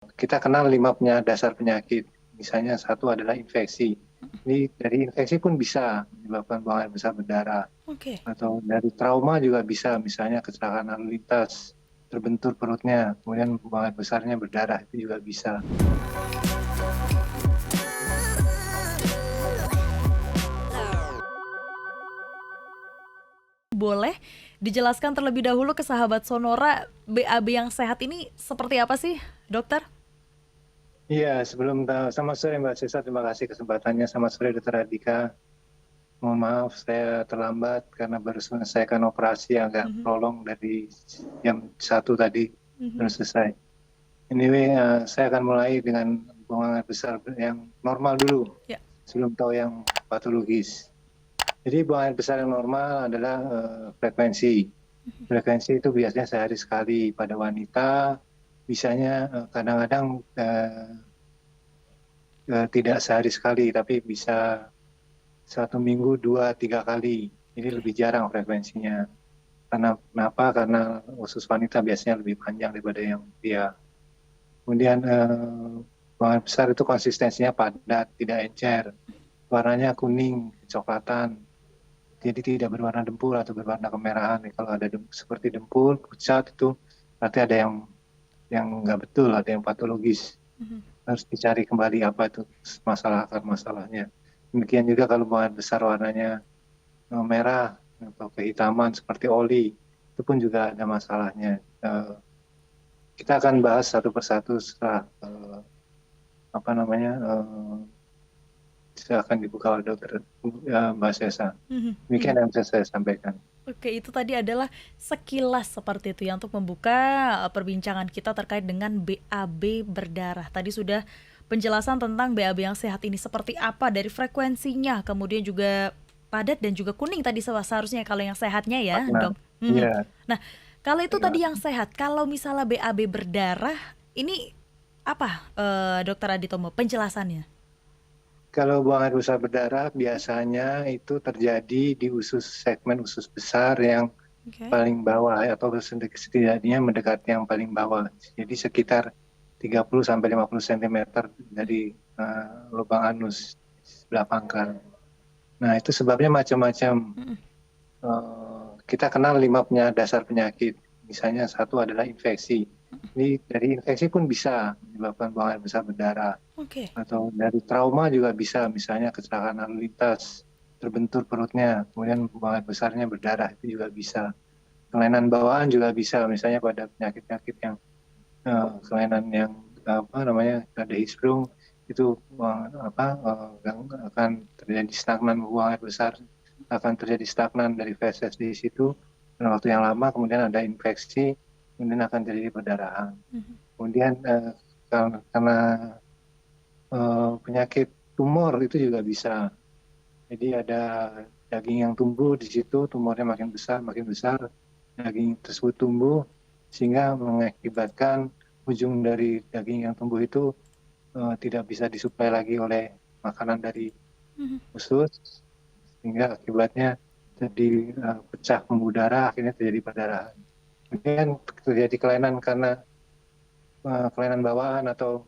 Kita kenal 5 dasar penyakit. Misalnya satu adalah infeksi. Ini dari infeksi pun bisa menyebabkan buang air besar berdarah. Oke. Atau dari trauma juga bisa, misalnya kecelakaan lalu lintas, terbentur perutnya, kemudian buang air besarnya berdarah, itu juga bisa. Boleh dijelaskan terlebih dahulu ke sahabat Sonora, BAB yang sehat ini seperti apa sih, dokter? Iya, selamat sore Mbak Sesa, terima kasih kesempatannya. Selamat sore Dr. Adika. Mohon maaf saya terlambat karena baru selesaikan operasi yang agak Mhm, prolong dari jam 1 tadi baru mhm. selesai. Anyway, saya akan mulai dengan buang air besar yang normal dulu, Ya. sebelum tahu yang patologis. Jadi buang air besar yang normal adalah frekuensi. Frekuensi itu biasanya sehari sekali pada wanita, bisanya kadang-kadang tidak sehari sekali, tapi bisa 1 minggu 2-3 kali. Ini Oke. lebih jarang frekuensinya. Kenapa? Karena usus wanita biasanya lebih panjang daripada yang pria. Kemudian buang air besar itu konsistensinya padat, tidak encer, warnanya kuning, kecoklatan, jadi tidak berwarna dempul atau berwarna kemerahan. Kalau ada seperti dempul, pucat, itu berarti ada yang nggak betul, ada yang patologis. Mhm. Harus dicari kembali apa itu akar masalahnya. Demikian juga kalau buang air besar warnanya merah atau kehitaman seperti oli, itu pun juga ada masalahnya. Kita akan bahas satu persatu setelah akan dibuka oleh dokter Mbak Sesa. Mhm, Demikian mhm. yang bisa saya sampaikan. Oke, itu tadi adalah sekilas seperti itu ya untuk membuka perbincangan kita terkait dengan BAB berdarah. Tadi sudah penjelasan tentang BAB yang sehat ini seperti apa dari frekuensinya, kemudian juga padat dan juga kuning tadi seharusnya kalau yang sehatnya ya, Makna. Dok. Mhm. Iya, Nah, kalau itu terima tadi yang kasih. sehat, kalau misalnya BAB berdarah ini apa, Dokter Aditomo penjelasannya? Kalau buang air besar berdarah biasanya itu terjadi di segmen usus besar yang Oke. paling bawah atau setidaknya mendekati yang paling bawah. Jadi sekitar 30 sampai 50 cm dari lubang anus sebelah pangkal. Nah, itu sebabnya macam-macam. Mhm. Kita kenal 5 dasar penyakit. Misalnya satu adalah infeksi. Ini dari infeksi pun bisa menyebabkan buang air besar berdarah. Oke. Atau dari trauma juga bisa, misalnya kecelakaan lalu lintas, terbentur perutnya, kemudian buang air besarnya berdarah, itu juga bisa. Kelainan bawaan juga bisa, misalnya pada penyakit-penyakit yang kelainan yang ada hisprung, itu akan terjadi stagnan buang air besar, akan terjadi stagnan dari feses di situ dalam waktu yang lama, kemudian ada infeksi, kemudian akan terjadi perdarahan. Mhm. Kemudian karena penyakit tumor itu juga bisa. Jadi ada daging yang tumbuh di situ, tumornya makin besar, daging tersebut tumbuh sehingga mengakibatkan ujung dari daging yang tumbuh itu tidak bisa disuplai lagi oleh makanan dari Mhm. usus, sehingga akibatnya jadi pecah pembuluh darah, akhirnya terjadi perdarahan. Kemudian terjadi kelainan karena kelainan bawaan atau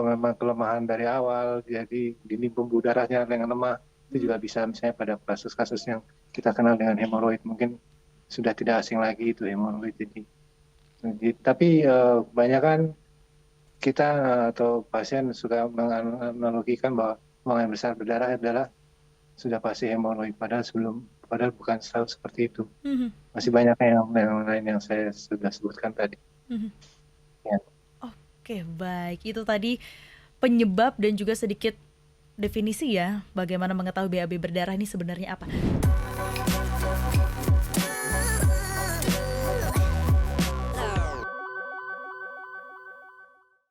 memang kelemahan dari awal, jadi dinding pembuluh darahnya dengan lemah, itu Mhm. juga bisa, misalnya pada kasus-kasus yang kita kenal dengan hemoroid, mungkin sudah tidak asing lagi itu hemoroid. Tapi kebanyakan kita atau pasien suka menganalogikan bahwa buang air besar berdarah adalah sudah pasti hemoroid, padahal bukan selalu seperti itu. Mhm. Masih banyak yang lain yang saya sudah sebutkan tadi. Mhm. Ya. Oke, baik. Itu tadi penyebab dan juga sedikit definisi ya, bagaimana mengetahui BAB berdarah ini sebenarnya apa.